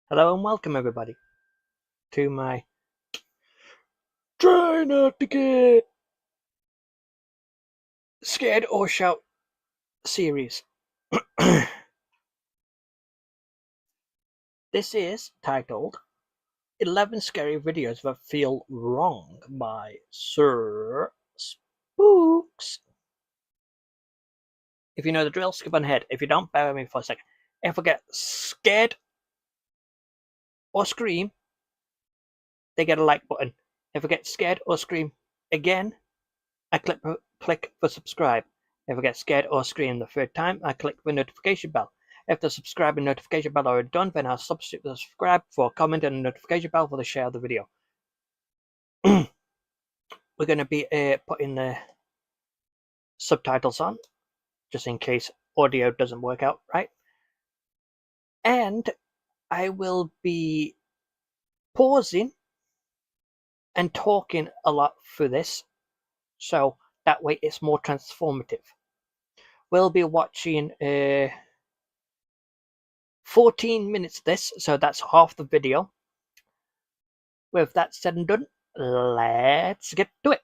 Hello and welcome everybody to my Try Not to Get Scared or Shout series. This is titled 11 Scary Videos That Feel Wrong by Sir Spooks. If you know the drill, skip on ahead. If you don't, bear with me for a second. If I get scared or scream, they get a like button. If I get scared or scream again, I click for subscribe. If I get scared or scream the third time, I click the notification bell. If the subscribe and notification bell are already done, then I'll substitute the subscribe for a comment and a notification bell for the share of the video. We're going to be putting the subtitles on, just in case audio doesn't work out right. And I will be pausing and talking a lot for this, so that way it's more transformative. We'll be watching 14 minutes of this, so that's half the video. With that said and done, let's get to it.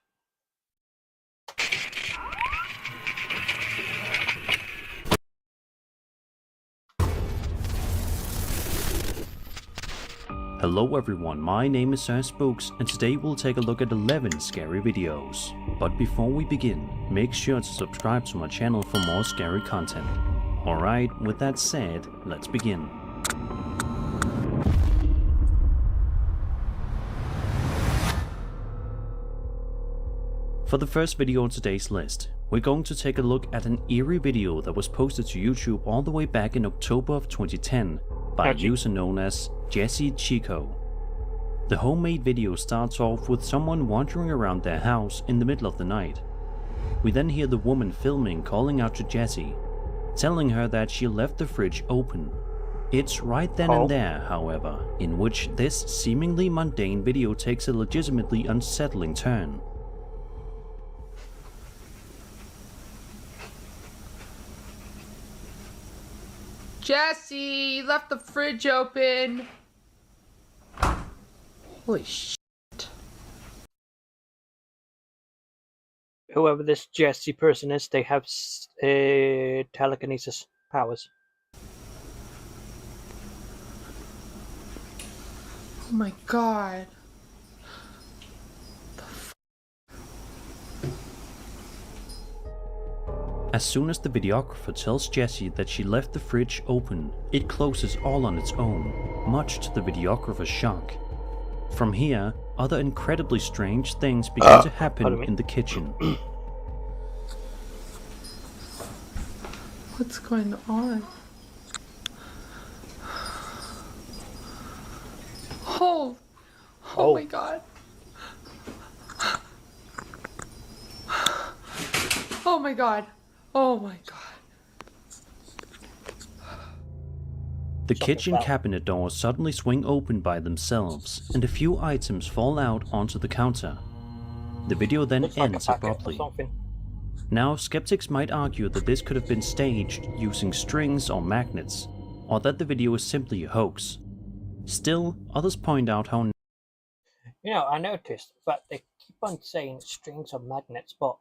Hello everyone, my name is Sir Spooks and today we'll take a look at 11 scary videos. But before we begin, make sure to subscribe to my channel for more scary content. Alright, with that said, let's begin. For the first video on today's list, we're going to take a look at an eerie video that was posted to YouTube all the way back in October of 2010 by a user known as Jesse Chico. The homemade video starts off with someone wandering around their house in the middle of the night. We then hear the woman filming calling out to Jessie, telling her that she left the fridge open. It's right then and there, however, in which this seemingly mundane video takes a legitimately unsettling turn. Jesse, you left the fridge open. Holy shit. Whoever this Jesse person is, they have telekinesis powers. Oh my god. As soon as the videographer tells Jessie that she left the fridge open, it closes all on its own, much to the videographer's shock. From here, other incredibly strange things begin to happen in the kitchen. What's going on? Oh my god. Oh my god. Oh my god. The kitchen cabinet doors suddenly swing open by themselves, and a few items fall out onto the counter. The video then ends abruptly. Now, skeptics might argue that this could have been staged using strings or magnets, or that the video is simply a hoax. Still, others point out how... You know, I noticed that they keep on saying strings or magnets, but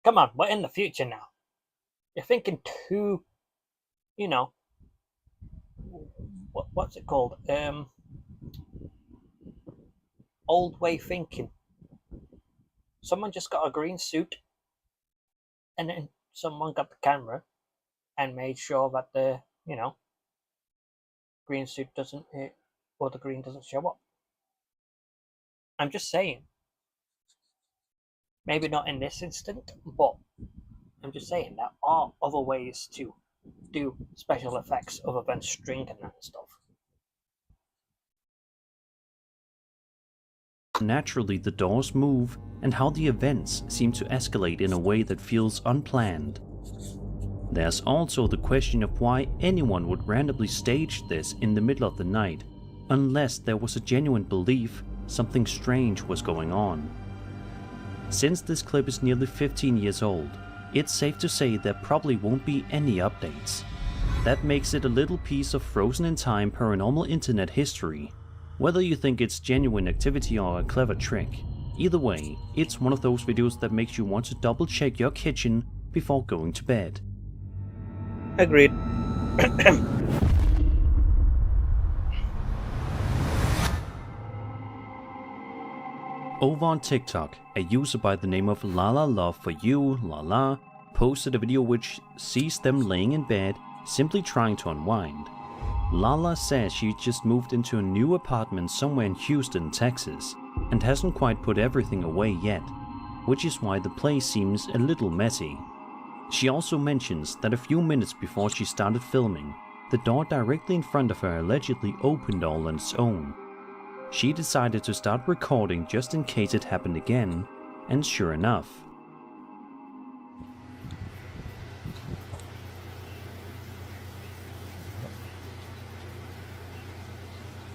come on, we're in the future now. You're thinking too, you know, what's it called? Old way thinking. Someone just got a green suit, and then someone got the camera and made sure that the, you know, green suit doesn't hit or the green doesn't show up. I'm just saying. Maybe not in this instant, but I'm just saying there are other ways to do special effects other than string and that stuff. Naturally, the doors move, and how the events seem to escalate in a way that feels unplanned. There's also the question of why anyone would randomly stage this in the middle of the night, unless there was a genuine belief something strange was going on. Since this clip is nearly 15 years old, it's safe to say there probably won't be any updates. that makes it a little piece of frozen in time paranormal internet history. Whether you think it's genuine activity or a clever trick, either way, it's one of those videos that makes you want to double check your kitchen before going to bed. Agreed. Over on TikTok, a user by the name of Lala Love For You, Lala, posted a video which sees them laying in bed, simply trying to unwind. Lala says she just moved into a new apartment somewhere in Houston, Texas, and hasn't quite put everything away yet, which is why the place seems a little messy. She also mentions that a few minutes before she started filming, the door directly in front of her allegedly opened all on its own. She decided to start recording just in case it happened again, and sure enough.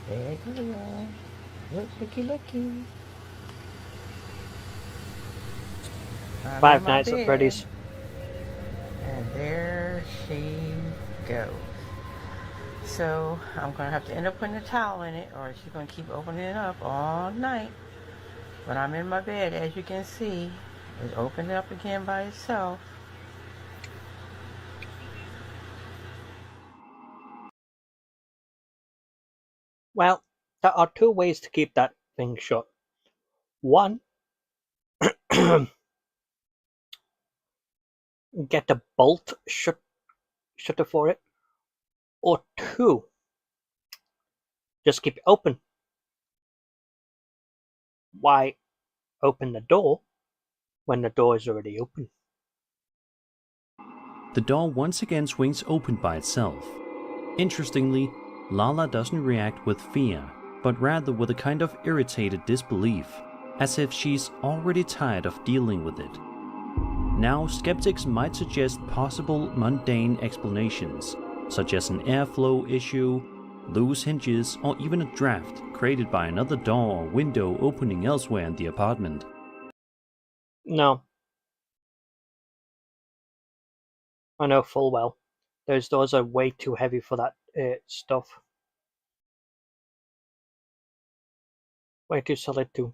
There you go. Looky. 5 Nights at Freddy's. And there she goes. So I'm gonna have to end up putting a towel in it, or she's gonna keep opening it up all night. But I'm in my bed, as you can see. It's opened up again by itself. Well, there are 2 ways to keep that thing shut. One, get a bolt shutter for it. Or 2, just keep it open. Why open the door when the door is already open? The door once again swings open by itself. Interestingly, Lala doesn't react with fear, but rather with a kind of irritated disbelief, as if she's already tired of dealing with it. Now, skeptics might suggest possible mundane explanations, such as an airflow issue, loose hinges, or even a draft created by another door or window opening elsewhere in the apartment. No. I know full well. Those doors are way too heavy for that stuff. Way too solid too.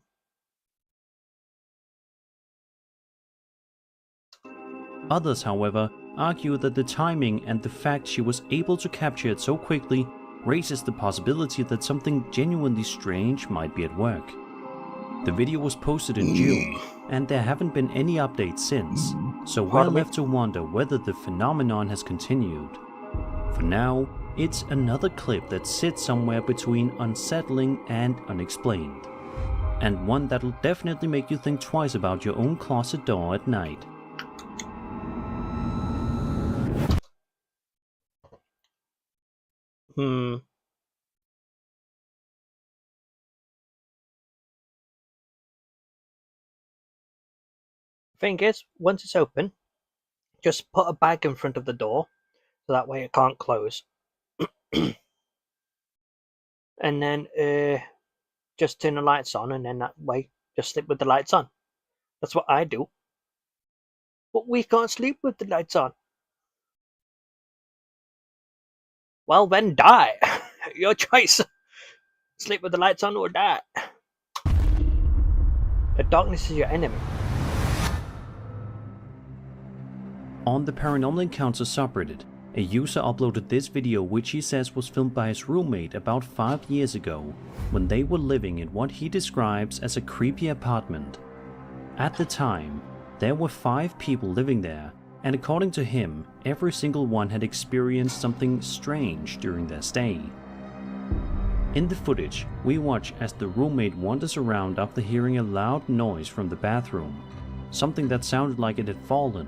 Others, however, argue that the timing and the fact she was able to capture it so quickly raises the possibility that something genuinely strange might be at work. The video was posted in June, and there haven't been any updates since, so we're left to wonder whether the phenomenon has continued. For now, it's another clip that sits somewhere between unsettling and unexplained, and one that'll definitely make you think twice about your own closet door at night. Thing is, once it's open, just put a bag in front of the door, so that way it can't close. And then just turn the lights on, and then that way just sleep with the lights on. That's what I do. But we can't sleep with the lights on. Well then die. Your choice. Sleep with the lights on or die. The darkness is your enemy. On the Paranormal Encounters subreddit, a user uploaded this video which he says was filmed by his roommate about 5 years ago, when they were living in what he describes as a creepy apartment. At the time, there were 5 people living there, and according to him, every single one had experienced something strange during their stay. In the footage, we watch as the roommate wanders around after hearing a loud noise from the bathroom, something that sounded like it had fallen.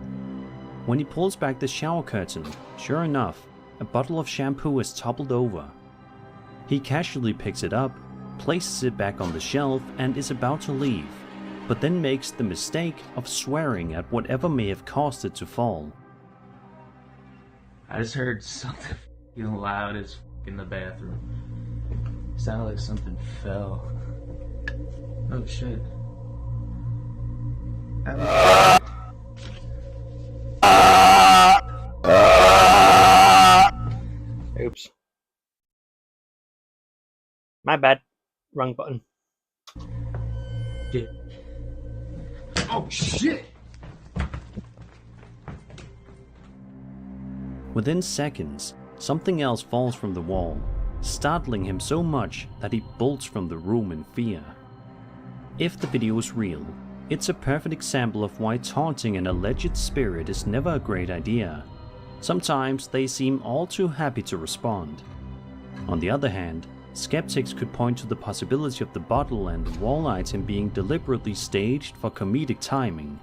When he pulls back the shower curtain, sure enough, a bottle of shampoo is toppled over. He casually picks it up, places it back on the shelf, and is about to leave, but then makes the mistake of swearing at whatever may have caused it to fall. I just heard something loud as in the bathroom. Sounded like something fell. Oh shit. My bad. Wrong button. Shit. Oh shit! Within seconds, something else falls from the wall, startling him so much that he bolts from the room in fear. If the video is real, it's a perfect example of why taunting an alleged spirit is never a great idea. Sometimes they seem all too happy to respond. On the other hand, skeptics could point to the possibility of the bottle and wall item being deliberately staged for comedic timing.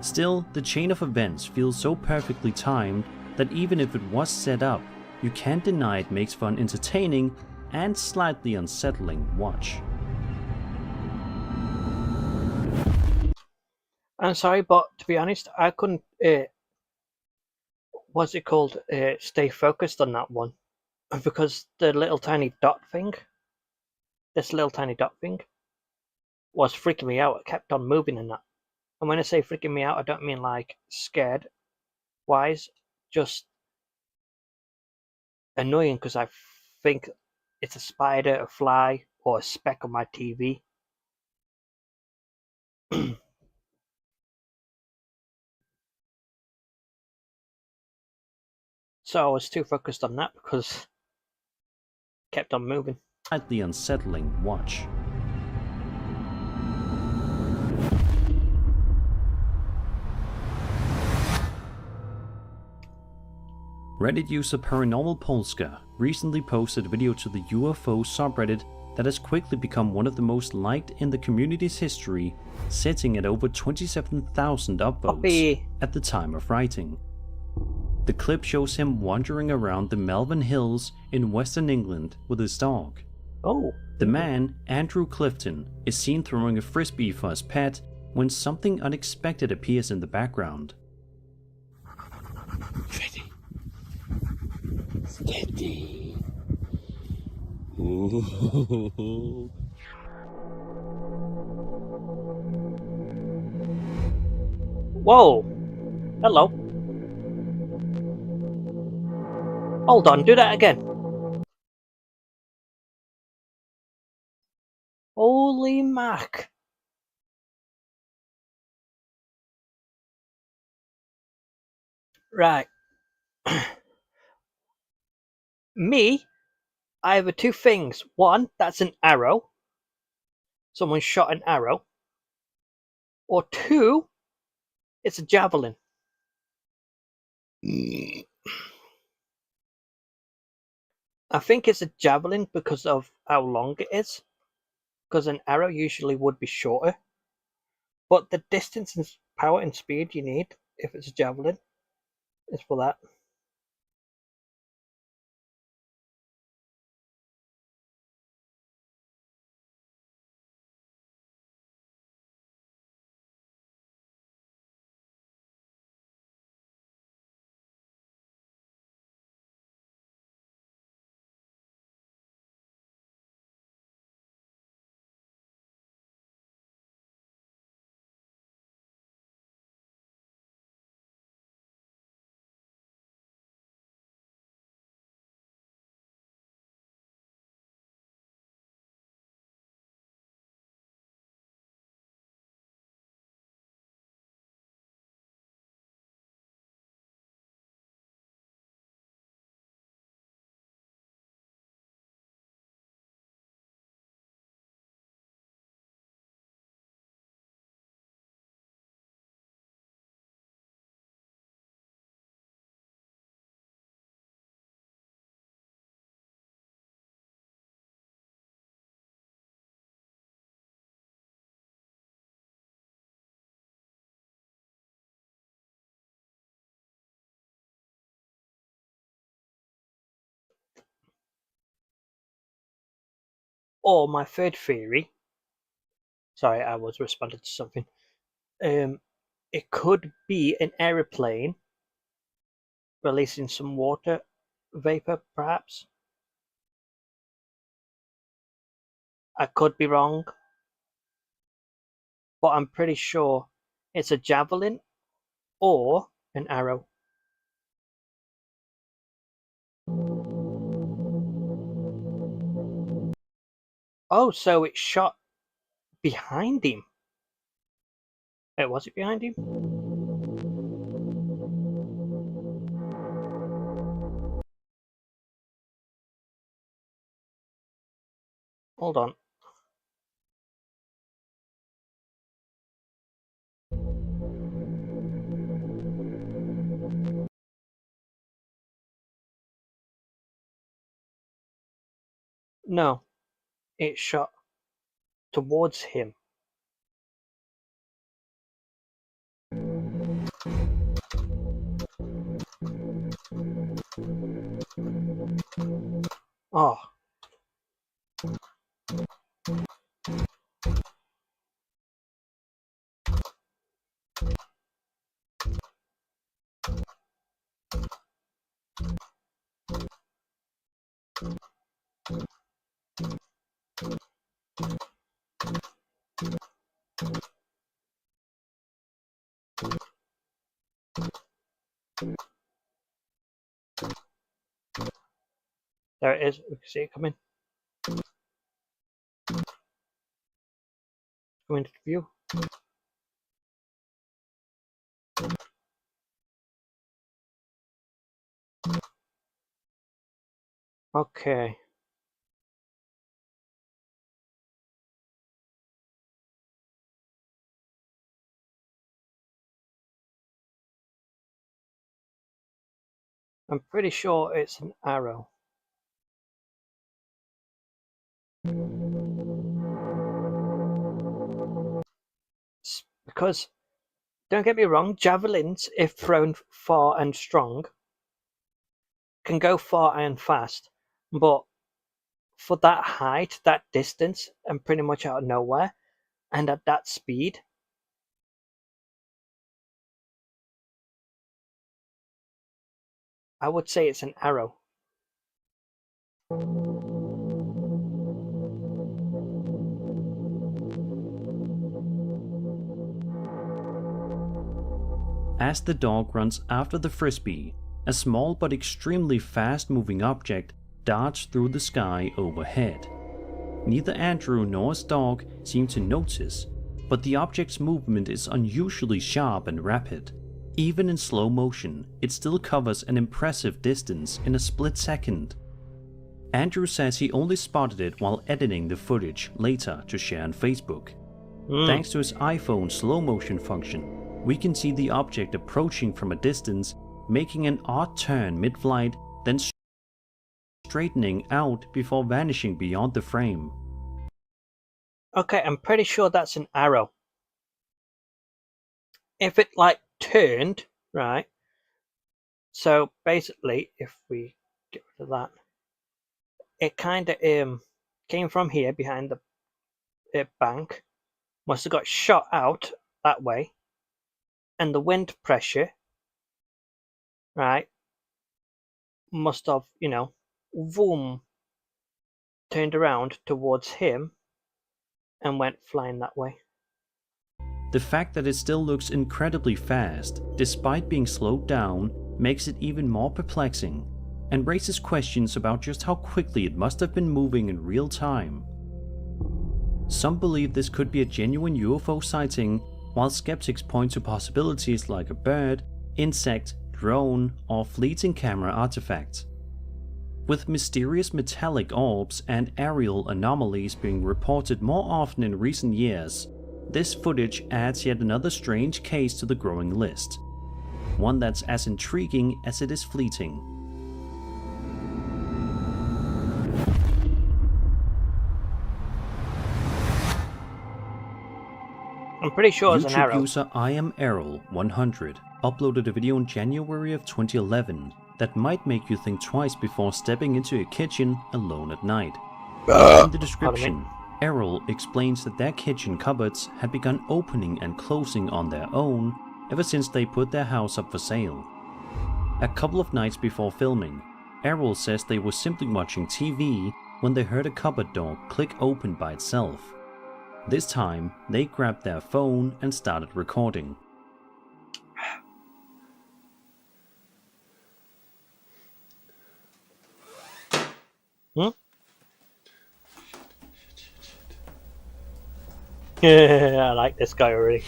Still, the chain of events feels so perfectly timed that even if it was set up, you can't deny it makes for an entertaining and slightly unsettling watch. I'm sorry, but to be honest, I couldn't. What's it called? Stay focused on that one because the little tiny dot thing. This little tiny dot thing was freaking me out. It kept on moving and that. And when I say freaking me out, I don't mean like scared wise, just annoying because I think it's a spider, a fly, or a speck on my TV. So I was too focused on that because it kept on moving. Slightly unsettling watch. Reddit user Paranormal Polska recently posted a video to the UFO subreddit that has quickly become one of the most liked in the community's history, sitting at over 27,000 upvotes at the time of writing. The clip shows him wandering around the Malvern Hills in Western England with his dog. Oh. The man, Andrew Clifton, is seen throwing a frisbee for his pet when something unexpected appears in the background. Steady. Whoa! Hello. Hold on, do that again. Holy mac. Right. Me, I have two things. One, that's an arrow. Someone shot an arrow. Or two, it's a javelin. I think it's a javelin because of how long it is. Because an arrow usually would be shorter. But the distance and power and speed you need, if it's a javelin, is for that. Or my third theory. Sorry, I was responding to something. It could be an aeroplane releasing some water vapor, perhaps. I could be wrong, but I'm pretty sure it's a javelin or an arrow. Oh, so it shot behind him. Was it behind him? Hold on. No, it shot towards him. Oh. There it is. We can see it coming. Coming to view. Okay. I'm pretty sure it's an arrow. Because, don't get me wrong, javelins, if thrown far and strong, can go far and fast. But for that height, that distance, and pretty much out of nowhere, and at that speed, I would say it's an arrow. As the dog runs after the frisbee, a small but extremely fast-moving object darts through the sky overhead. Neither Andrew nor his dog seem to notice, but the object's movement is unusually sharp and rapid. Even in slow motion, it still covers an impressive distance in a split second. Andrew says he only spotted it while editing the footage later to share on Facebook. Thanks to his iPhone slow motion function, we can see the object approaching from a distance, making an odd turn mid-flight, then straightening out before vanishing beyond the frame. Okay, I'm pretty sure that's an arrow. If it like turned, right? So basically, if we get rid of that, it kind of came from here behind the bank, must have got shot out that way, and the wind pressure, right, must have, boom, turned around towards him and went flying that way. The fact that it still looks incredibly fast, despite being slowed down, makes it even more perplexing, and raises questions about just how quickly it must have been moving in real time. Some believe this could be a genuine UFO sighting, while skeptics point to possibilities like a bird, insect, drone, or fleeting camera artifact. With mysterious metallic orbs and aerial anomalies being reported more often in recent years, this footage adds yet another strange case to the growing list. One that's as intriguing as it is fleeting. I'm pretty sure it's an YouTube arrow. user I am Errol 100 uploaded a video in January of 2011 that might make you think twice before stepping into a kitchen alone at night. In the description, Errol explains that their kitchen cupboards had begun opening and closing on their own ever since they put their house up for sale. A couple of nights before filming, Errol says they were simply watching TV when they heard a cupboard door click open by itself. This time, they grabbed their phone and started recording. I like this guy already.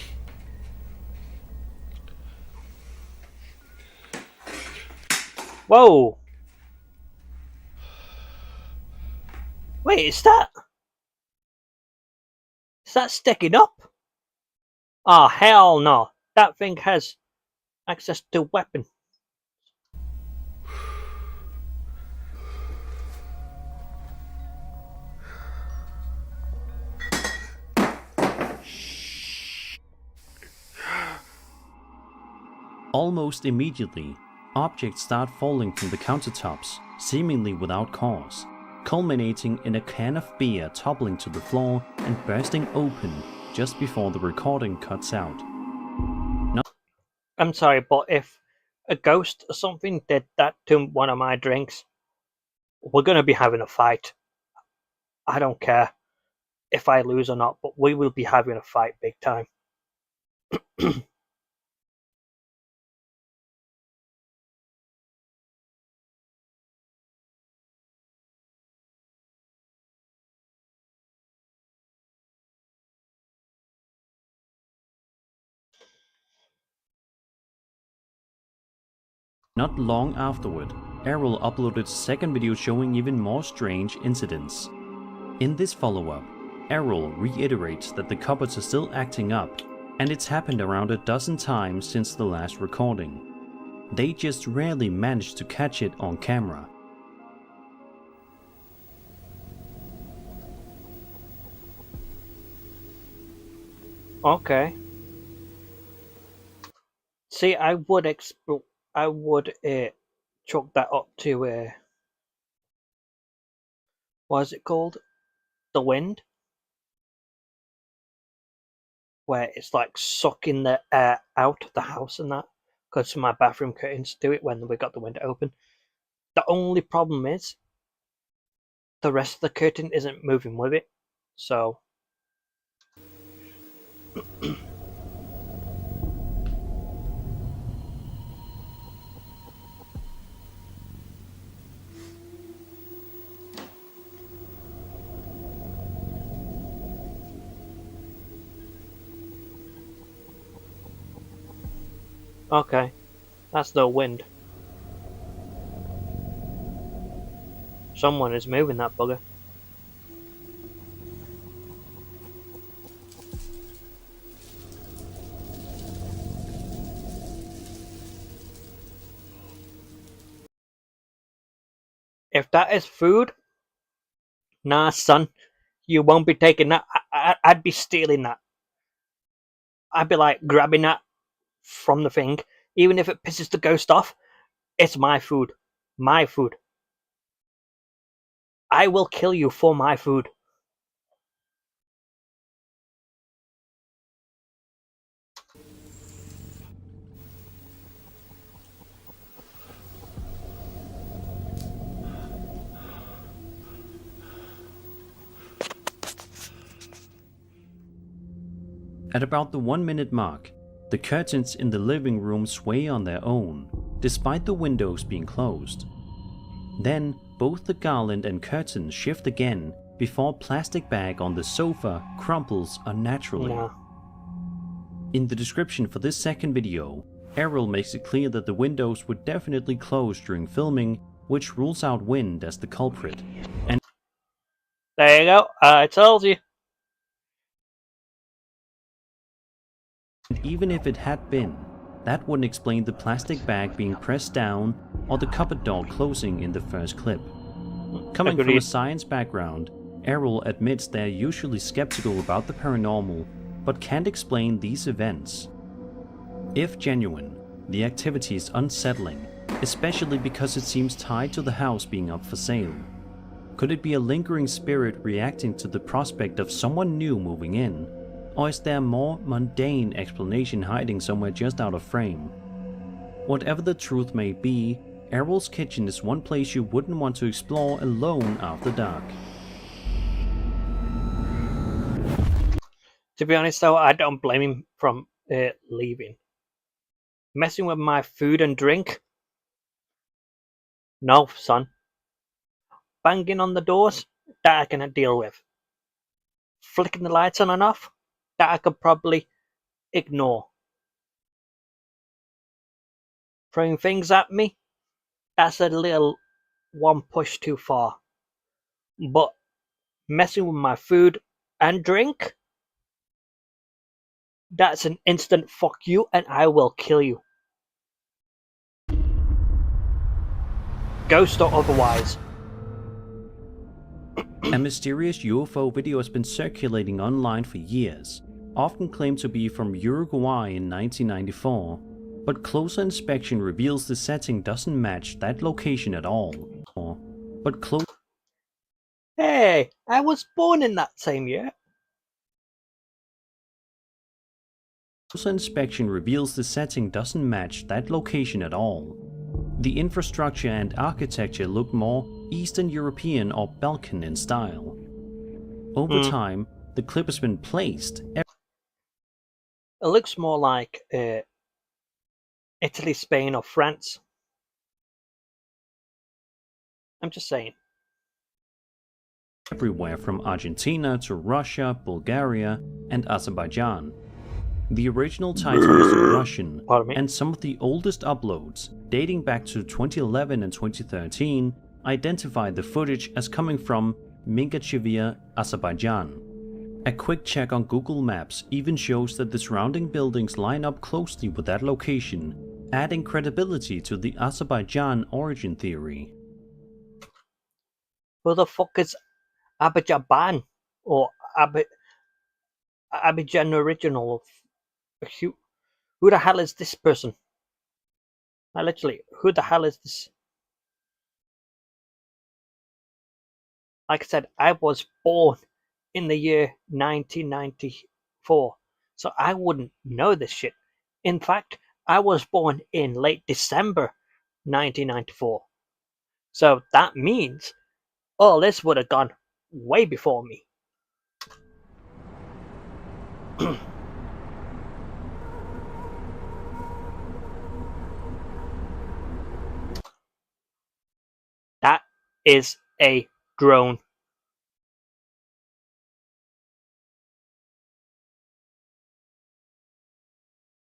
Whoa! Wait, is that sticking up? Oh, hell no. That thing has access to weapon. Almost immediately, objects start falling from the countertops, seemingly without cause, culminating in a can of beer toppling to the floor and bursting open just before the recording cuts out. I'm sorry, but if a ghost or something did that to one of my drinks, we're gonna be having a fight. I don't care if I lose or not, but we will be having a fight big time. Not long afterward, Errol uploaded a second video showing even more strange incidents. In this follow-up, Errol reiterates that the cupboards are still acting up, and it's happened around a dozen times since the last recording. They just rarely manage to catch it on camera. Okay. See, I would chalk that up to what is it called? The wind, where it's like sucking the air out of the house and that. Because my bathroom curtains do it when we got the window open. The only problem is the rest of the curtain isn't moving with it, so. Okay, that's the wind. Someone is moving that bugger. If that is food, nah, son, you won't be taking that. I'd be stealing that. I'd be like grabbing that from the thing, even if it pisses the ghost off. It's my food. My food. I will kill you for my food. At about the 1 minute mark, the curtains in the living room sway on their own, despite the windows being closed. Then, both the garland and curtain shift again before a plastic bag on the sofa crumples unnaturally. Nah. In the description for this second video, Errol makes it clear that the windows were definitely closed during filming, which rules out wind as the culprit. And There you go. I told you. even if it had been, that wouldn't explain the plastic bag being pressed down or the cupboard door closing in the first clip. Coming from a science background, Errol admits they're usually skeptical about the paranormal, but can't explain these events. If genuine, the activity is unsettling, especially because it seems tied to the house being up for sale. Could it be a lingering spirit reacting to the prospect of someone new moving in? Or is there a more mundane explanation hiding somewhere just out of frame? Whatever the truth may be, Errol's kitchen is one place you wouldn't want to explore alone after dark. To be honest though, I don't blame him from leaving. Messing with my food and drink? No, son. Banging on the doors? That I can deal with. Flicking the lights on and off? that I could probably ignore. Throwing things at me, that's a little one push too far. But messing with my food and drink, that's an instant fuck you and I will kill you. Ghost or otherwise. A mysterious UFO video has been circulating online for years, often claimed to be from Uruguay in 1994, but closer inspection reveals the setting doesn't match that location at all. Hey, I was born in that same year. Closer inspection reveals the setting doesn't match that location at all. The infrastructure and architecture look more Eastern European or Balkan in style. Over time, the clip has been placed. It looks more like Italy, Spain, or France. I'm just saying. Everywhere from Argentina to Russia, Bulgaria, and Azerbaijan. The original title is in Russian, and some of the oldest uploads, dating back to 2011 and 2013, identify the footage as coming from Mingachevir, Azerbaijan. A quick check on Google Maps even shows that the surrounding buildings line up closely with that location, adding credibility to the Azerbaijan origin theory. Who the fuck is Azerbaijan or Abidjan original? Who the hell is this person? Literally, who the hell is this? Like I said, I was born in the year 1994, so I wouldn't know this shit. In fact, I was born in late December 1994. So that means all this would have gone way before me. That is a drone.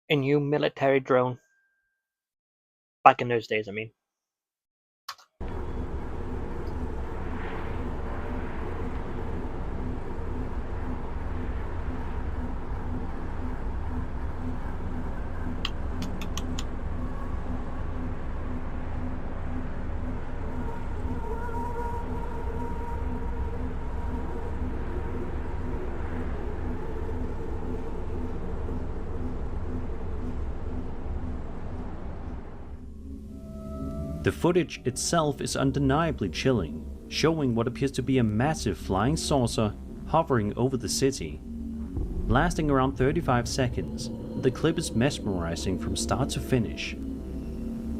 A new military drone. Back in those days, I mean. The footage itself is undeniably chilling, showing what appears to be a massive flying saucer hovering over the city. Lasting around 35 seconds, the clip is mesmerizing from start to finish.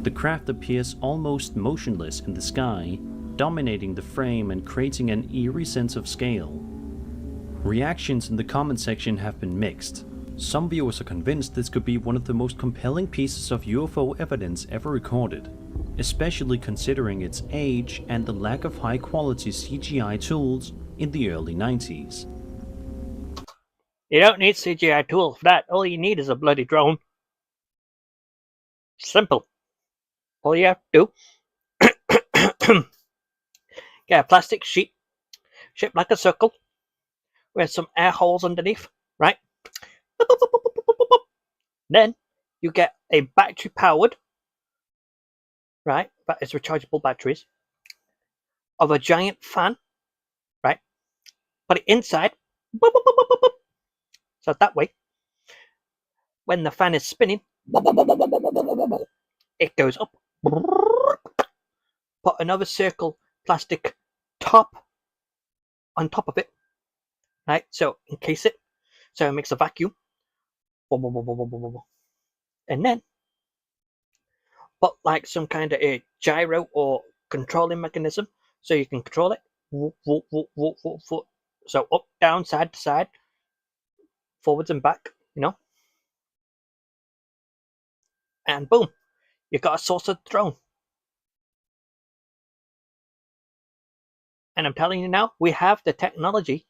The craft appears almost motionless in the sky, dominating the frame and creating an eerie sense of scale. Reactions in the comment section have been mixed. Some viewers are convinced this could be one of the most compelling pieces of UFO evidence ever recorded, especially considering its age and the lack of high-quality CGI tools in the early 90s. You don't need CGI tools for that. All you need is a bloody drone. Simple. All you have to do, get a plastic sheet shaped like a circle with some air holes underneath, right? Then you get a battery powered, right? That is rechargeable batteries of a giant fan, right? Put it inside, so that way, when the fan is spinning, it goes up. Put another circle plastic top on top of it, right? So encase it, so it makes a vacuum, and then put like some kind of a gyro or controlling mechanism so you can control it. So up, down, side to side, forwards and back, and boom, you got a saucer drone. And I'm telling you now, we have the technology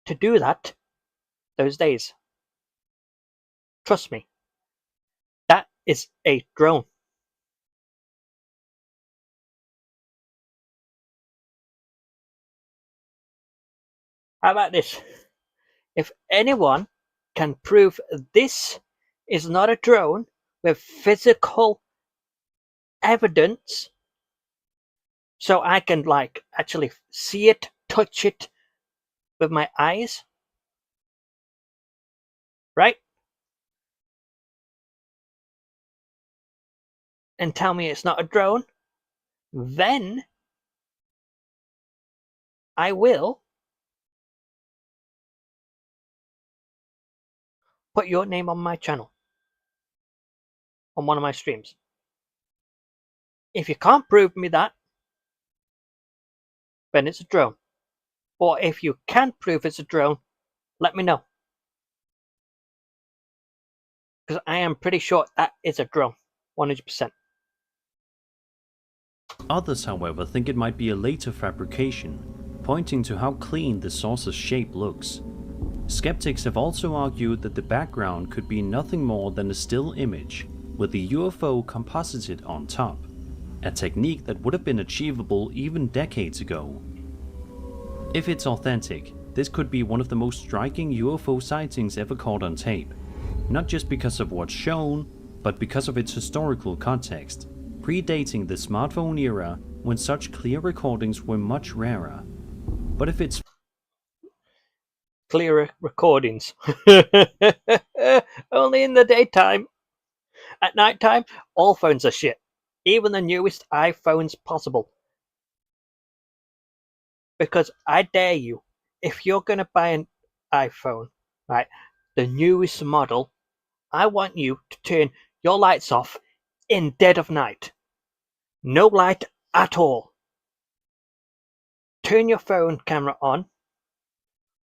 to do that those days. Trust me, that is a drone. How about this? If anyone can prove this is not a drone with physical evidence, so I can like actually see it, touch it with my eyes, right? And tell me it's not a drone, then I will put your name on my channel, on one of my streams. If you can't prove me that, then it's a drone. Or if you can prove it's a drone, let me know. Because I am pretty sure that is a drone, 100%. Others, however, think it might be a later fabrication, pointing to how clean the saucer's shape looks. Skeptics have also argued that the background could be nothing more than a still image, with the UFO composited on top, a technique that would have been achievable even decades ago. If it's authentic, this could be one of the most striking UFO sightings ever caught on tape, not just because of what's shown, but because of its historical context, predating the smartphone era when such clear recordings were much rarer. But if it's Clearer recordings. Only in the daytime. At night time, all phones are shit. Even the newest iPhones possible. Because I dare you, if you're going to buy an iPhone, right, the newest model, I want you to turn your lights off in dead of night. No light at all. Turn your phone camera on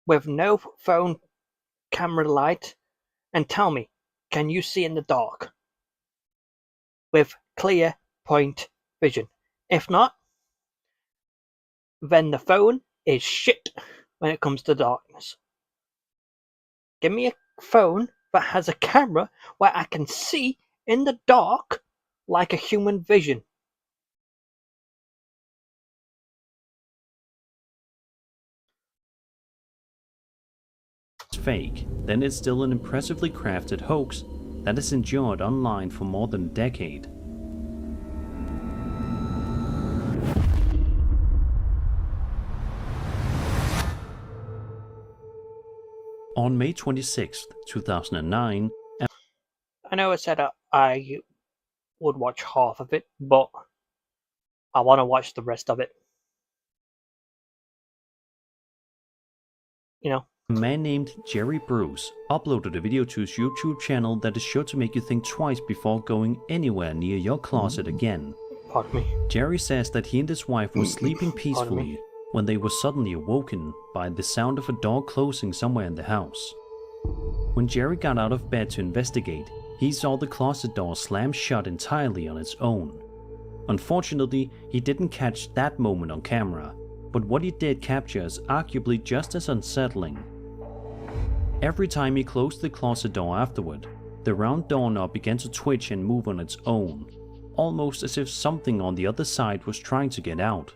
with no phone camera light and tell me, can you see in the dark? With clear point vision. If not, then the phone is shit when it comes to darkness. Give me a phone that has a camera where I can see in the dark like a human vision. fake, then it's still an impressively crafted hoax that has endured online for more than a decade. On May 26, 2009, I know I said I would watch half of it, but I want to watch the rest of it. You know? a man named Jerry Bruce uploaded a video to his YouTube channel that is sure to make you think twice before going anywhere near your closet again. Pardon me. Jerry says that he and his wife were sleeping peacefully when they were suddenly awoken by the sound of a door closing somewhere in the house. When Jerry got out of bed to investigate, he saw the closet door slam shut entirely on its own. Unfortunately, he didn't catch that moment on camera, but what he did capture is arguably just as unsettling. Every time he closed the closet door afterward, the round doorknob began to twitch and move on its own, almost as if something on the other side was trying to get out.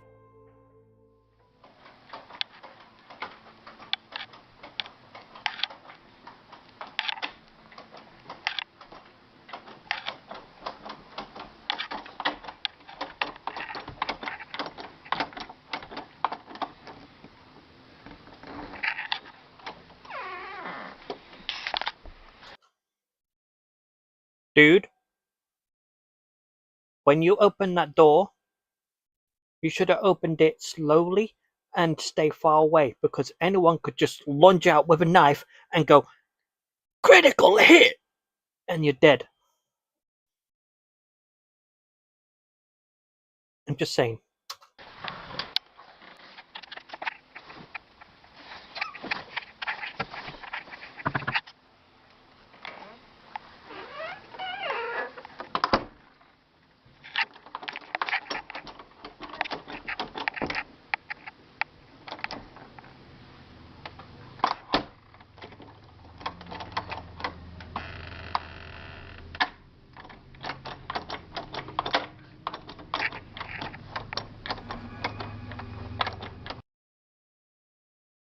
Dude, when you open that door, you should have opened it slowly and stay far away, because anyone could just lunge out with a knife and go, critical hit, and you're dead. I'm just saying.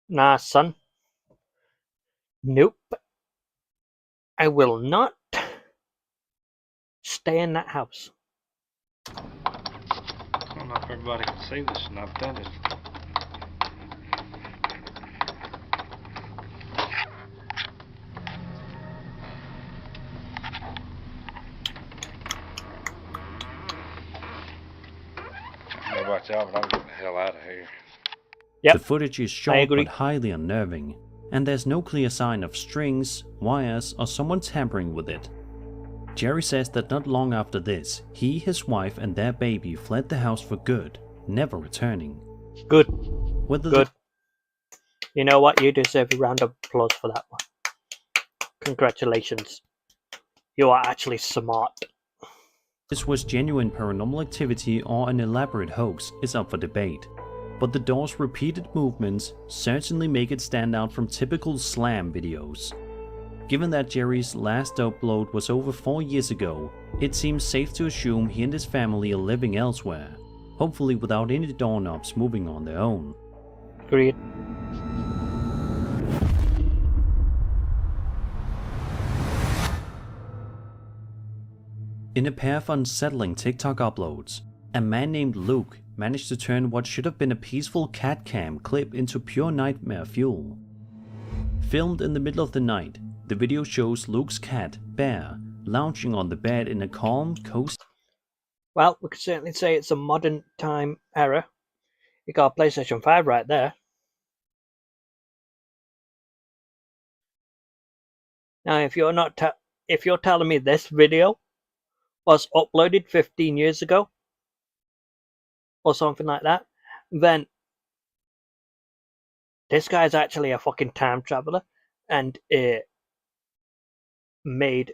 Nah, son. Nope. I will not stay in that house. I don't know if everybody can see this, and I've done it. I don't know about y'all, but I'm getting the hell out of here. Yep, The footage is I short agree. but highly unnerving, and there's no clear sign of strings, wires, or someone tampering with it. Jerry says that not long after this, he, his wife, and their baby fled the house for good, never returning. Good. Whether Good. You know what? You deserve a round of applause for that one. Congratulations. You are actually smart. this was genuine paranormal activity or an elaborate hoax is up for debate, but the door's repeated movements certainly make it stand out from typical slam videos. Given that Jerry's last upload was over 4 years ago, it seems safe to assume he and his family are living elsewhere, hopefully without any doorknobs moving on their own. Agreed. In a pair of unsettling TikTok uploads, a man named Luke managed to turn what should have been a peaceful cat cam clip into pure nightmare fuel. Filmed in the middle of the night, the video shows Luke's cat, Bear, lounging on the bed in a calm, cozy. Well, we could certainly say it's a modern time error. You got a PlayStation 5 right there. Now, if you're telling me this video was uploaded 15 years ago or something like that, then this guy's actually a fucking time traveler and made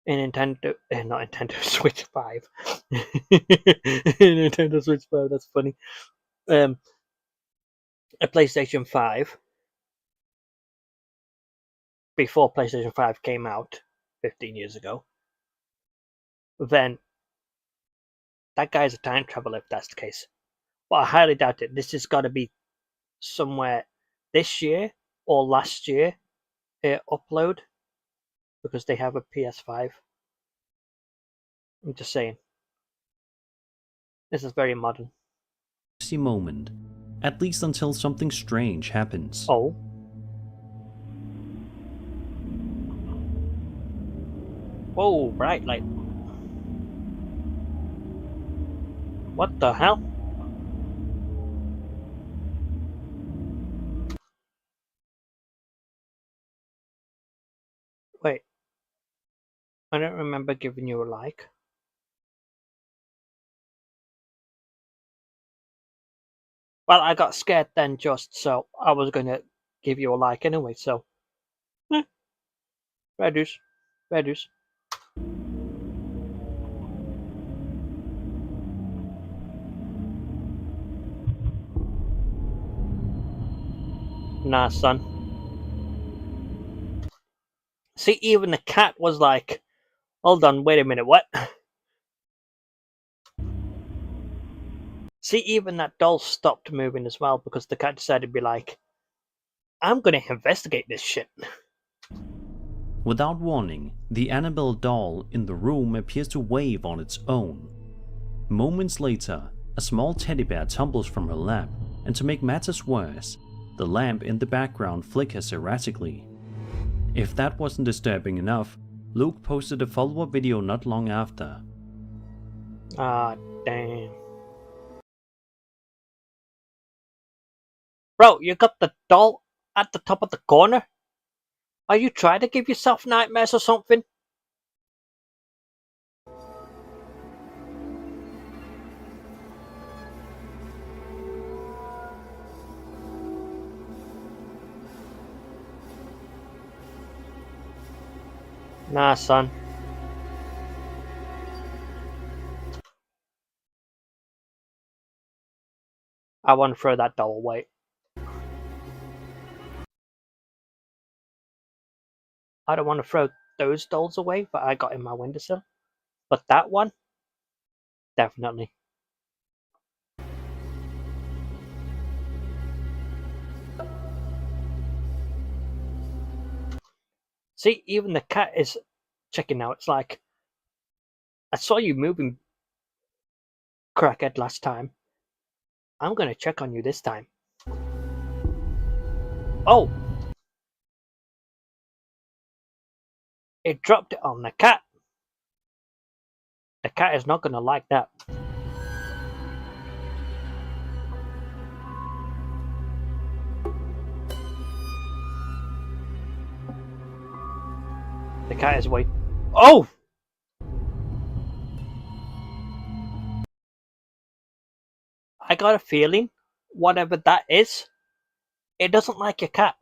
a Nintendo, not Nintendo Switch 5. Nintendo Switch 5, that's funny. A PlayStation 5 before PlayStation 5 came out 15 years ago. Then that guy's a time traveler if that's the case. But I highly doubt it. This has got to be somewhere this year or last year upload because they have a PS5. I'm just saying. This is very modern. moment, at least until something strange happens. Oh. Whoa, bright light. What the hell? Wait. I don't remember giving you a like. Well, I got scared then just, so I was going to give you a like anyway, so. Fair dues. Fair dues. Nah, son. See, even the cat was like, hold on, wait a minute, what? See, even that doll stopped moving as well because the cat decided to be like, I'm gonna investigate this shit. Without warning, the Annabelle doll in the room appears to wave on its own. Moments later, a small teddy bear tumbles from her lap, and to make matters worse, the lamp in the background flickers erratically. If that wasn't disturbing enough, Luke posted a follow-up video not long after. Ah, damn. Bro, you got the doll at the top of the corner? Are you trying to give yourself nightmares or something? Nah, son. I want to throw that doll away. I don't want to throw those dolls away that I got in my windowsill. But that one? Definitely. See, even the cat is checking now. It's like, I saw you moving, crackhead, last time. I'm gonna check on you this time. Oh! It dropped it on the cat. The cat is not gonna like that. The cat is waiting. Oh! I got a feeling, whatever that is, it doesn't like your cat.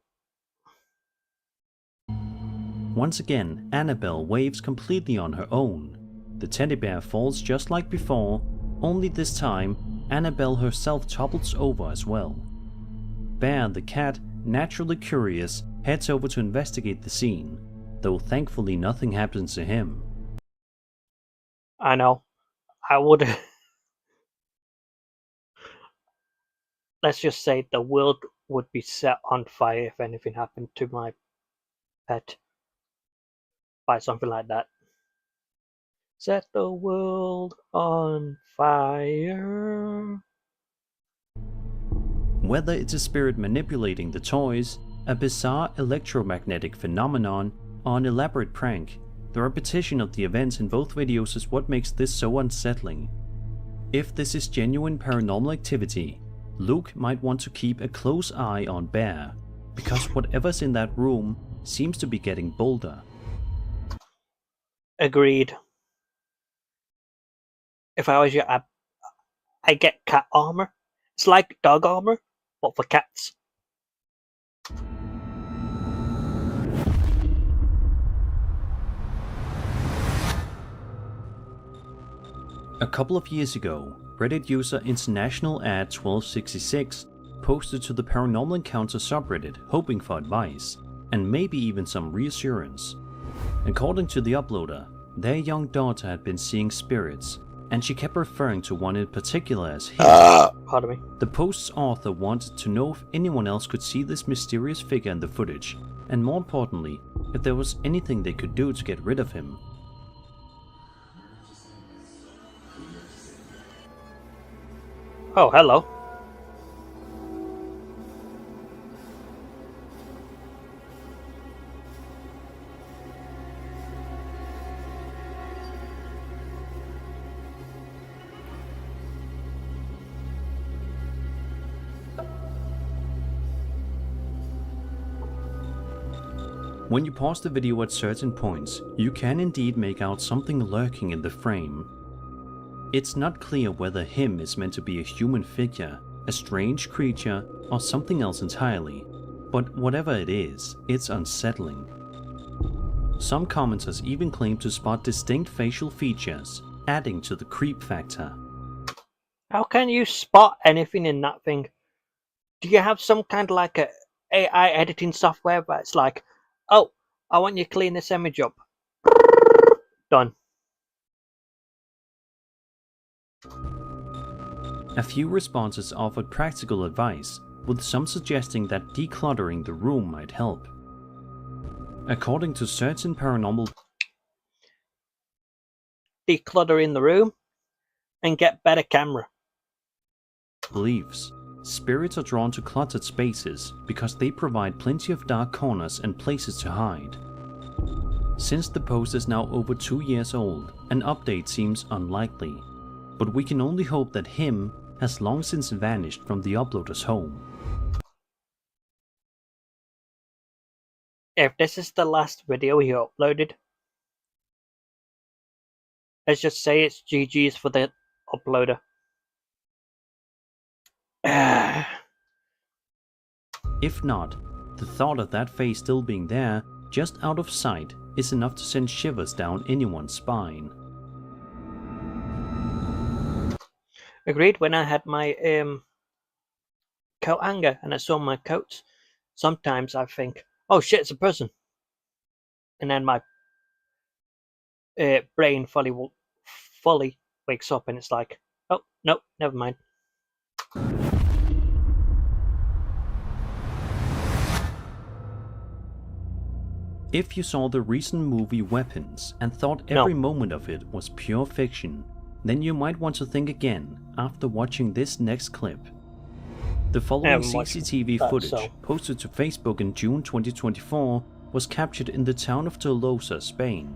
Once again, Annabelle waves completely on her own. The teddy bear falls just like before, only this time Annabelle herself topples over as well. Bear the cat, naturally curious, heads over to investigate the scene, though thankfully nothing happens to him. I know. I would. Let's just say the world would be set on fire if anything happened to my pet. By something like that. Set the world on fire. Whether it's a spirit manipulating the toys, a bizarre electromagnetic phenomenon, or an elaborate prank, the repetition of the events in both videos is what makes this so unsettling. If this is genuine paranormal activity, Luke might want to keep a close eye on Bear, because whatever's in that room seems to be getting bolder. Agreed. If I was you, I get cat armor. It's like dog armor, but for cats. A couple of years ago, Reddit user International Ad 1266 posted to the Paranormal Encounter subreddit hoping for advice, and maybe even some reassurance. According to the uploader, their young daughter had been seeing spirits, and she kept referring to one in particular as him. Pardon me. The post's author wanted to know if anyone else could see this mysterious figure in the footage, and more importantly, if there was anything they could do to get rid of him. Oh, hello. When you pause the video at certain points, you can indeed make out something lurking in the frame. It's not clear whether him is meant to be a human figure, a strange creature, or something else entirely, but whatever it is, it's unsettling. Some commenters even claim to spot distinct facial features, adding to the creep factor. How can you spot anything in that thing? Do you have some kind of like a AI editing software where it's like, oh, I want you to clean this image up. Done. A few responses offered practical advice, with some suggesting that decluttering the room might help. According to certain paranormal Declutter in the room and get better camera. beliefs, spirits are drawn to cluttered spaces because they provide plenty of dark corners and places to hide. Since the post is now over 2 years old, an update seems unlikely, but we can only hope that him has long since vanished from the uploader's home. If this is the last video he uploaded, let's just say it's GG's for the uploader. If not, the thought of that face still being there, just out of sight, is enough to send shivers down anyone's spine. Agreed. When I had my coat hanger and I saw my coats, sometimes I think, oh shit, it's a person. And then my brain fully wakes up and it's like, oh, no, never mind. If you saw the recent movie Weapons and thought every moment of it was pure fiction, then you might want to think again after watching this next clip. The following CCTV footage, posted to Facebook in June 2024, was captured in the town of Tolosa, Spain.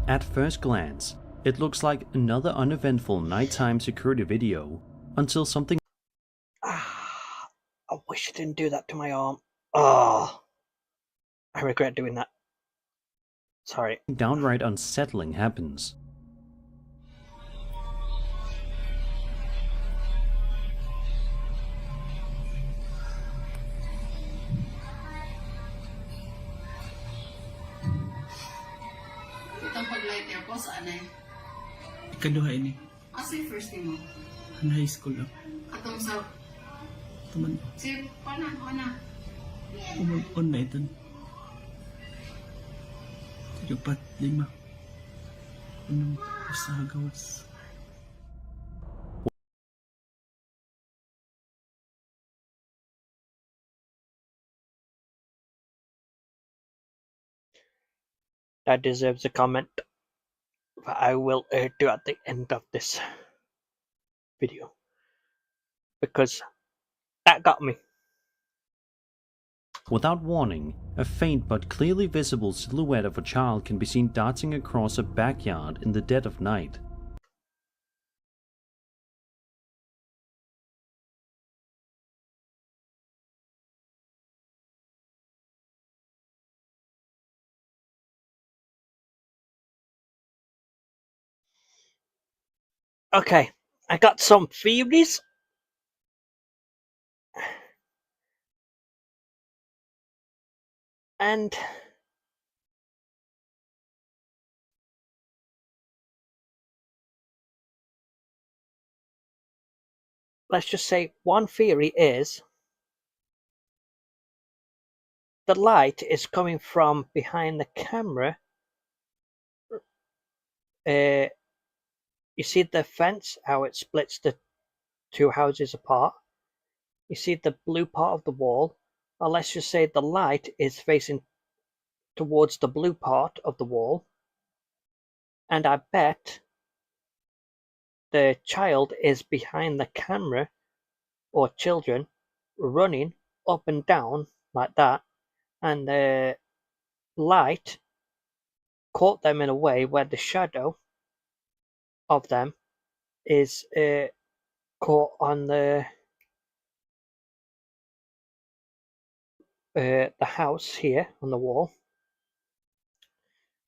At first glance, it looks like another uneventful nighttime security video, until something I wish I didn't do that to my arm. Oh, I regret doing that. Sorry. downright unsettling happens. Itong pag-lighter ko, saan eh? Ikaduha ini. Asa yung first name mo? Ang high school lang. Atong sa... Taman, Si... Pana? on na ito. 4, 5. Unang usaha gawas. That deserves a comment that I will do at the end of this video, because that got me. Without warning, a faint but clearly visible silhouette of a child can be seen darting across a backyard in the dead of night. Okay, I got some theories. And let's just say one theory is the light is coming from behind the camera. You see the fence, how it splits the two houses apart. You see the blue part of the wall. Or let's just say the light is facing towards the blue part of the wall. And I bet the child is behind the camera, or children, running up and down like that. And the light caught them in a way where the shadow of them is caught on the house here on the wall,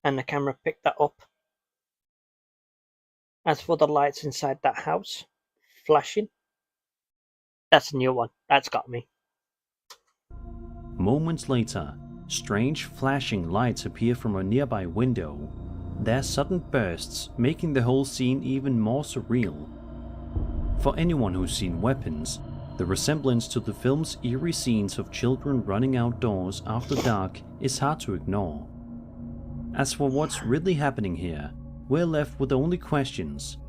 and the camera picked that up. As for the lights inside that house flashing, that's a new one. That's got me. Moments later, strange flashing lights appear from a nearby window. Their sudden bursts making the whole scene even more surreal. For anyone who's seen Weapons, the resemblance to the film's eerie scenes of children running outdoors after dark is hard to ignore. As for what's really happening here, we're left with only questions.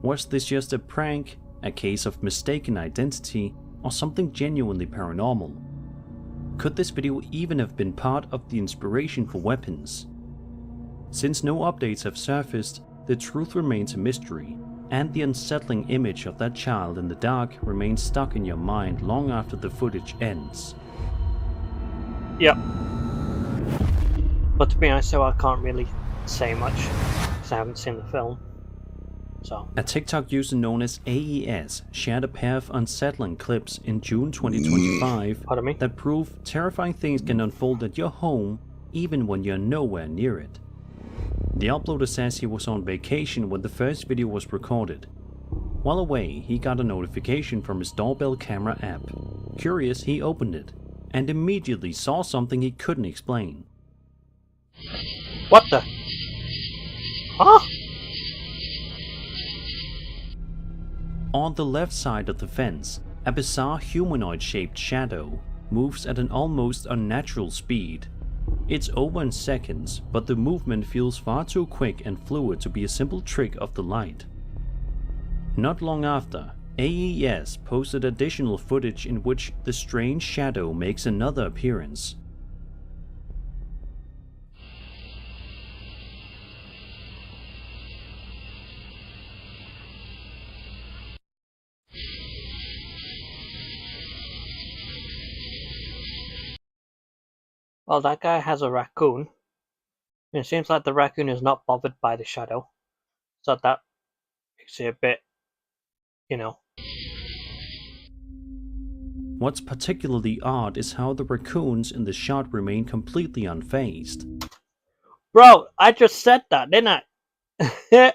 Was this just a prank, a case of mistaken identity, or something genuinely paranormal? Could this video even have been part of the inspiration for Weapons? Since no updates have surfaced, the truth remains a mystery, and the unsettling image of that child in the dark remains stuck in your mind long after the footage ends. Yep. But to be honest, so I can't really say much because I haven't seen the film. So. A TikTok user known as AES shared a pair of unsettling clips in June 2025 that prove terrifying things can unfold at your home even when you're nowhere near it. The uploader says he was on vacation when the first video was recorded. While away, he got a notification from his doorbell camera app. Curious, he opened it and immediately saw something he couldn't explain. What the? Huh? On the left side of the fence, a bizarre humanoid-shaped shadow moves at an almost unnatural speed. It's over in seconds, but the movement feels far too quick and fluid to be a simple trick of the light. Not long after, AES posted additional footage in which the strange shadow makes another appearance. Well, that guy has a raccoon. And it seems like the raccoon is not bothered by the shadow. So that makes it a bit, you know. What's particularly odd is how the raccoons in the shot remain completely unfazed. Bro, I just said that, didn't I?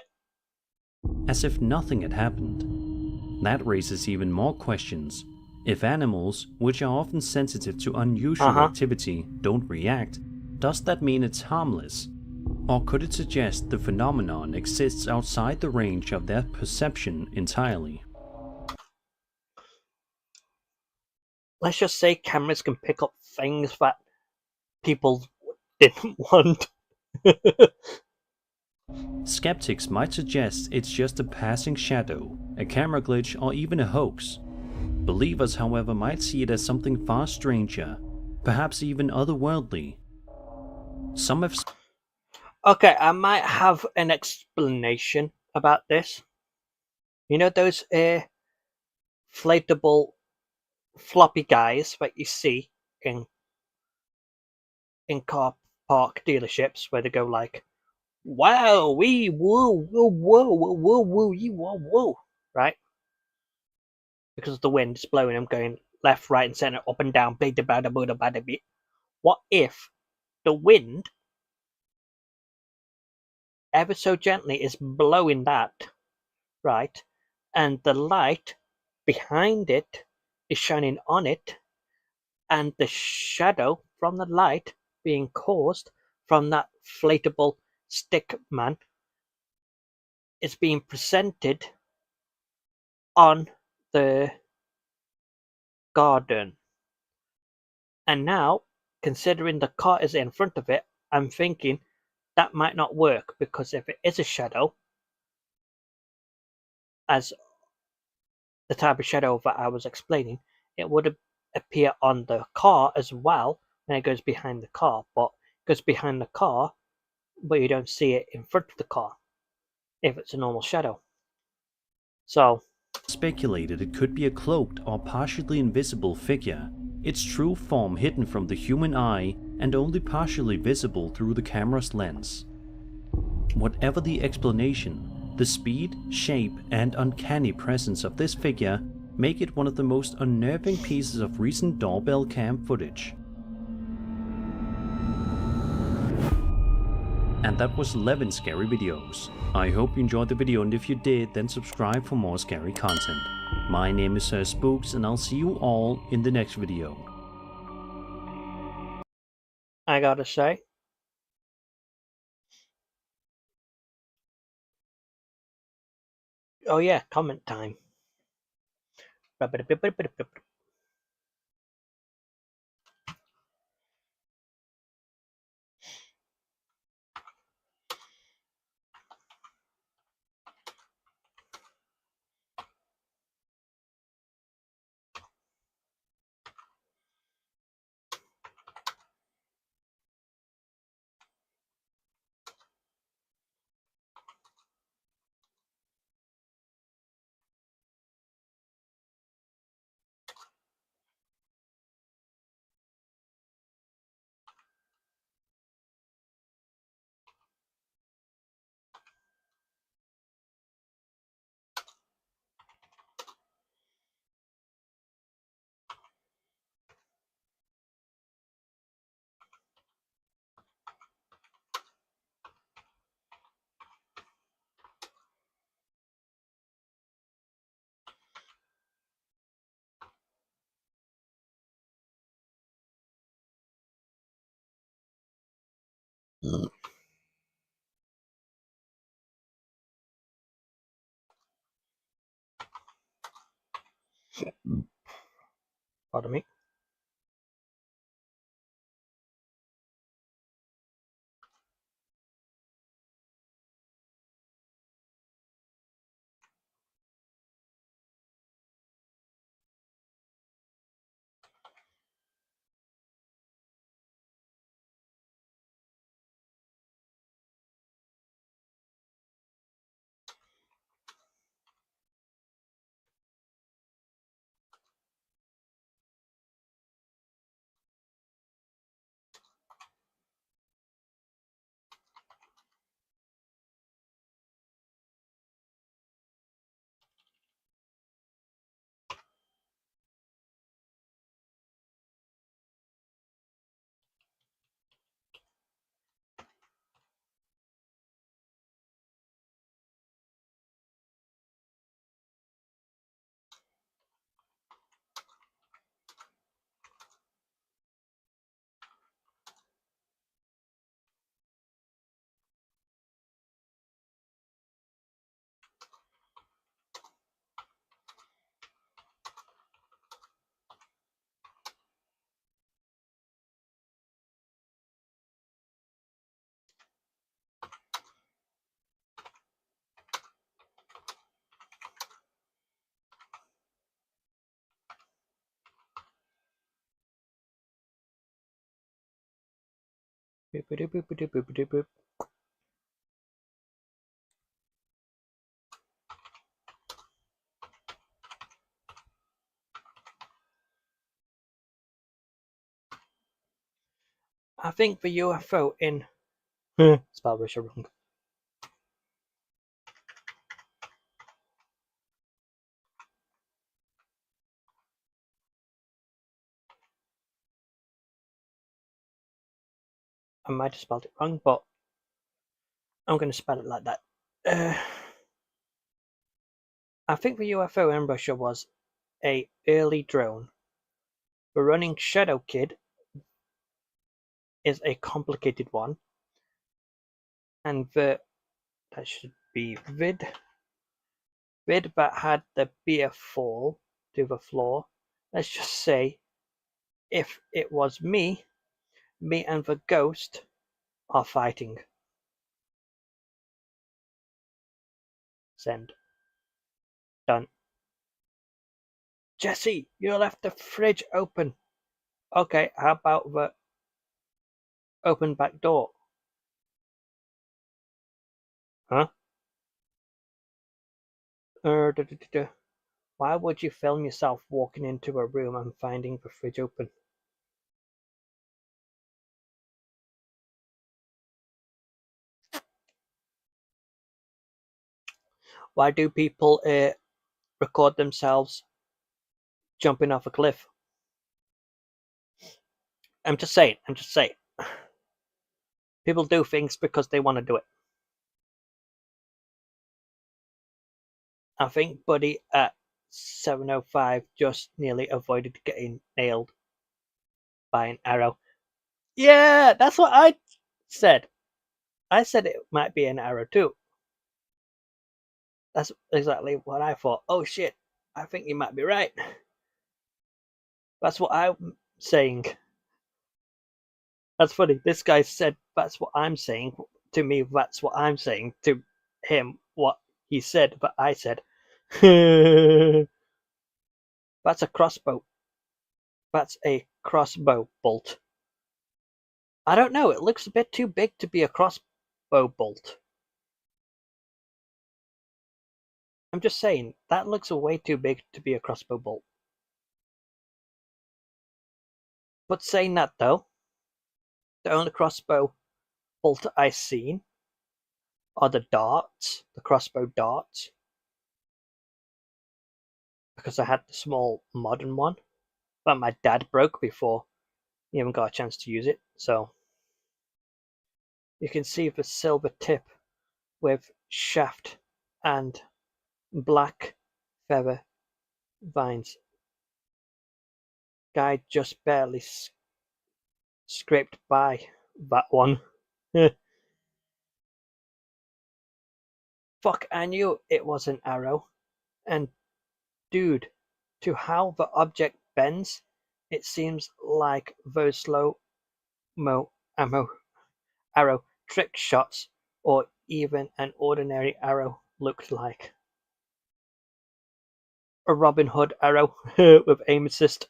As if nothing had happened. That raises even more questions. If animals, which are often sensitive to unusual activity, don't react, does that mean it's harmless? Or could it suggest the phenomenon exists outside the range of their perception entirely? Let's just say cameras can pick up things that people didn't want. Skeptics might suggest it's just a passing shadow, a camera glitch, or even a hoax. Believers, however, might see it as something far stranger, perhaps even otherworldly. Some have Okay, I might have an explanation about this. You know those inflatable floppy guys that you see in car park dealerships where they go like, "Wow, wee, whoa, whoa, whoa, whoa, whoa, whoa, whoa, whoa," right? Because the wind is blowing them, going left, right, and center, up and down, big, bada, bada, bada, bit. What if the wind ever so gently is blowing that, right? And the light behind it is shining on it, and the shadow from the light being caused from that inflatable stick man is being presented on the garden. And now, considering the car is in front of it, I'm thinking that might not work, because if it is a shadow, as the type of shadow that I was explaining, it would appear on the car as well when it goes behind the car, but it goes behind the car, but you don't see it in front of the car if it's a normal shadow. So, speculated it could be a cloaked or partially invisible figure, its true form hidden from the human eye and only partially visible through the camera's lens. Whatever the explanation, the speed, shape, and uncanny presence of this figure make it one of the most unnerving pieces of recent doorbell cam footage. And that was 11 scary videos. I hope you enjoyed the video, and if you did, then subscribe for more scary content. My name is Sir Spooks, and I'll see you all in the next video. I gotta say, oh yeah, comment time. Pardon me. Boop, boop, boop, boop, boop, boop, boop. I think the UFO in spell Russia wrong. I might have spelled it wrong, but I'm going to spell it like that. I think the UFO in Russia was a early drone. The running Shadow Kid is a complicated one, and that should be Vid that had the beer fall to the floor. Let's just say, if it was me and the ghost are fighting. Send. Done. Jesse, you left the fridge open. Okay, how about the open back door? Huh? Why would you film yourself walking into a room and finding the fridge open? Why do people record themselves jumping off a cliff? I'm just saying. People do things because they want to do it. I think Buddy at 7:05 just nearly avoided getting nailed by an arrow. Yeah, that's what I said. I said it might be an arrow too. That's exactly what I thought. Oh shit, I think you might be right. That's what I'm saying. That's funny. This guy said that's what I'm saying to me. That's what I'm saying to him. What he said, but I said. That's a crossbow. That's a crossbow bolt. I don't know. It looks a bit too big to be a crossbow bolt. I'm just saying that looks way too big to be a crossbow bolt. But saying that though, the only crossbow bolt I've seen are the darts, the crossbow darts, because I had the small modern one that my dad broke before he even got a chance to use it. So you can see the silver tip with shaft and black feather vines. Guy just barely scraped by that one. Fuck, I knew it was an arrow. And dude, to how the object bends, it seems like those slow-mo arrow trick shots, or even an ordinary arrow looked like. A Robin Hood arrow with aim assist.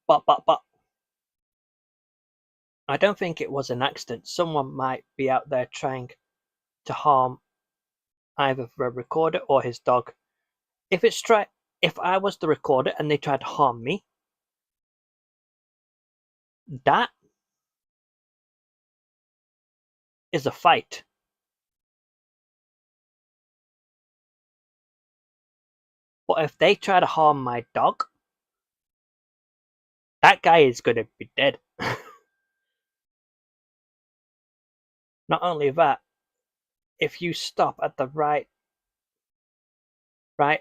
Bop, bop, bop. I don't think it was an accident. Someone might be out there trying to harm either the recorder or his dog. If I was the recorder and they tried to harm me, that is a fight. But if they try to harm my dog, that guy is going to be dead. Not only that, if you stop at the right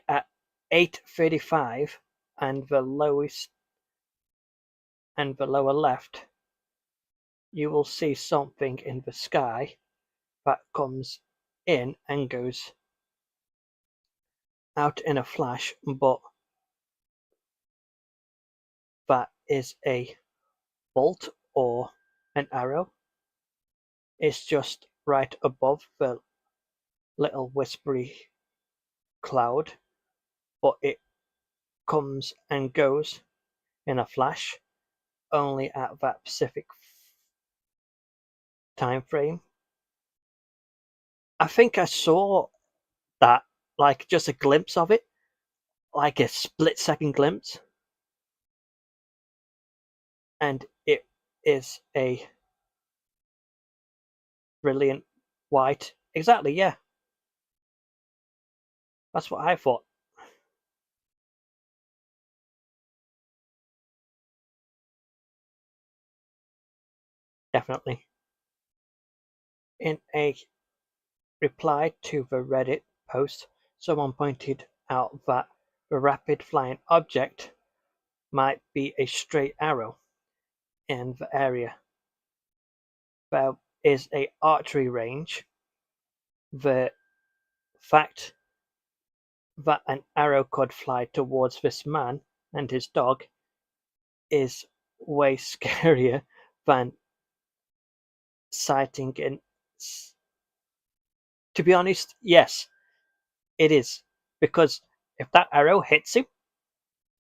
at 8:35 and the lower left, you will see something in the sky that comes in and goes out in a flash, but that is a bolt or an arrow. It's just right above the little whispery cloud, but it comes and goes in a flash only at that specific time frame. I think I saw that, like just a glimpse of it, like a split-second glimpse, and it is a brilliant white. Exactly, yeah. That's what I thought. Definitely. In a reply to the Reddit post, someone pointed out that the rapid flying object might be a straight arrow in the area. There is a archery range. The fact that an arrow could fly towards this man and his dog is way scarier than sighting in. To be honest, yes, it is. Because if that arrow hits him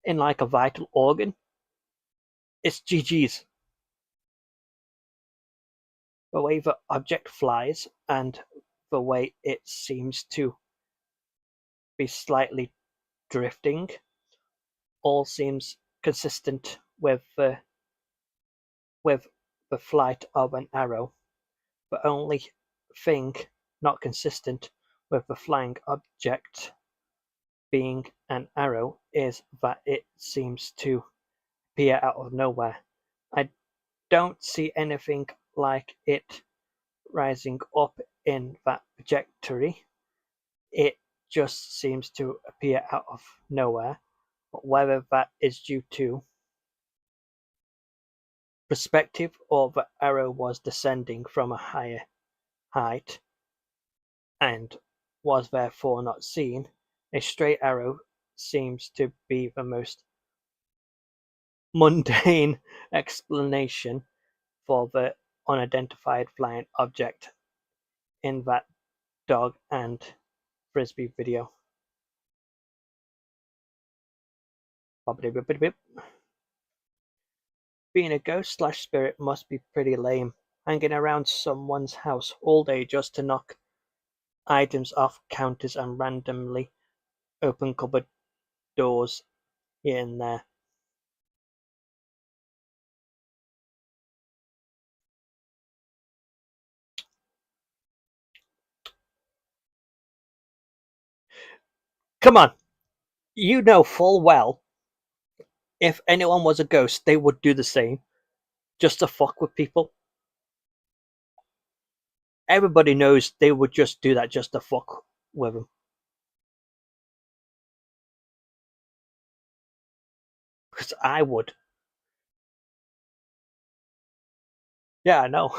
in like a vital organ, it's GG's. The way the object flies and the way it seems to be slightly drifting all seems consistent with the flight of an arrow. The only thing not consistent with the flying object being an arrow is that it seems to appear out of nowhere. I don't see anything like it rising up in that trajectory. It just seems to appear out of nowhere, but whether that is due to perspective or the arrow was descending from a higher height and was therefore not seen, a straight arrow seems to be the most mundane explanation for the unidentified flying object in that dog and frisbee video. Being a ghost/spirit must be pretty lame, hanging around someone's house all day just to knock items off counters and randomly open cupboard doors here and there. Come on, you know full well if anyone was a ghost, they would do the same, just to fuck with people. Everybody knows they would just do that just to fuck with them. Because I would. Yeah, I know.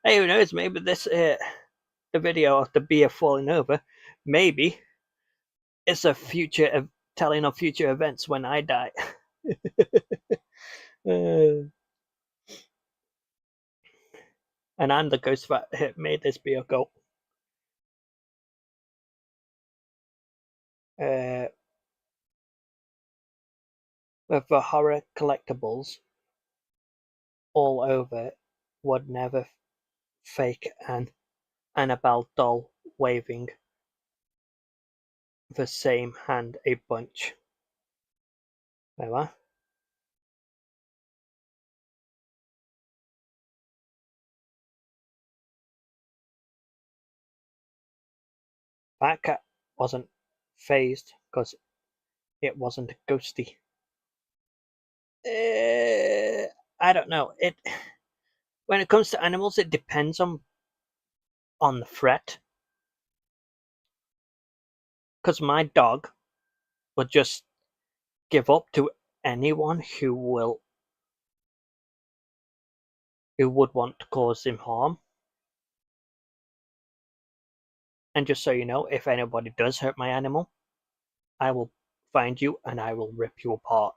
Hey, who knows? Maybe this the video of the beer falling over. Maybe it's a future telling of future events when I die. And I'm the ghost that made this beer go. With the horror collectibles all over, would never fake an Annabelle doll waving the same hand a bunch. Remember? That cat wasn't phased because it wasn't ghosty. I don't know. It when it comes to animals, it depends on the threat. Because my dog would just give up to anyone who would want to cause him harm. And just so you know, if anybody does hurt my animal, I will find you and I will rip you apart.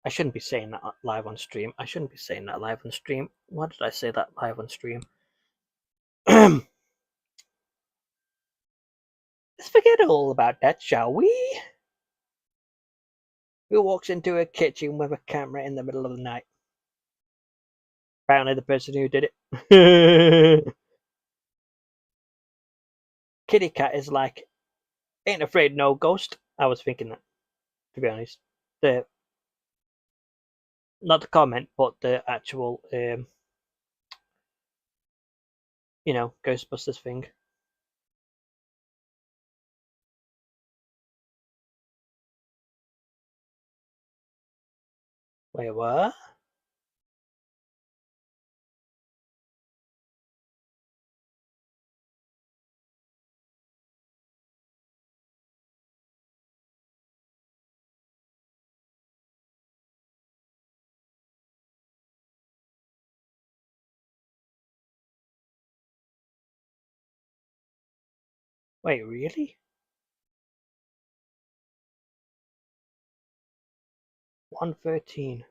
I shouldn't be saying that live on stream. Why did I say that live on stream? Let's forget all about that, shall we? Who walks into a kitchen with a camera in the middle of the night? Apparently the person who did it. Kitty Cat is like, ain't afraid no ghost. I was thinking that, to be honest. Not the comment, but the actual, Ghostbusters thing. Wait, what? Wait, really? 113.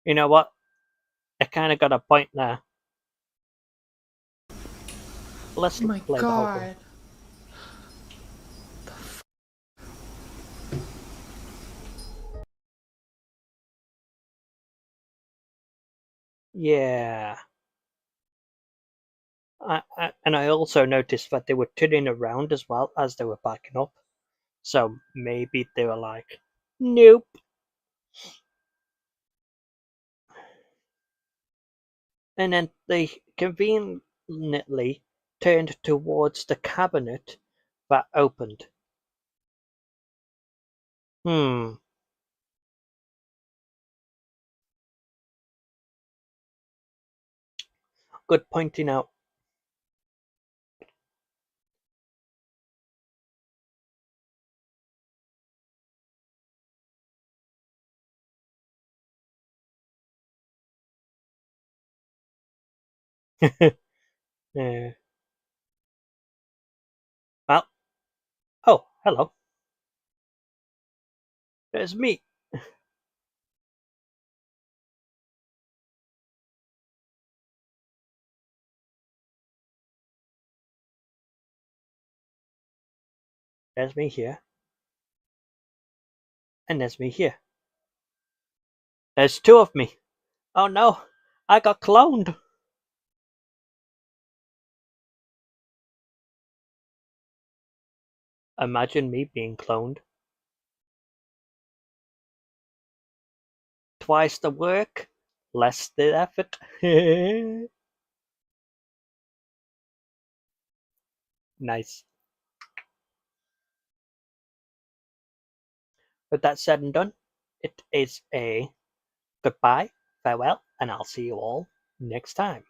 You know what? I kind of got a point there. Let's Oh my play the whole thing. god. Yeah. And I also noticed that they were turning around as well as they were backing up. So maybe they were like, nope. And then they conveniently turned towards the cabinet that opened. Hmm. Good pointing out. Yeah. Well, oh, hello. There's me. There's me here. And there's me here. There's two of me. Oh no, I got cloned. Imagine me being cloned. Twice the work, less the effort. Nice. With that said and done, it is a goodbye, farewell, and I'll see you all next time.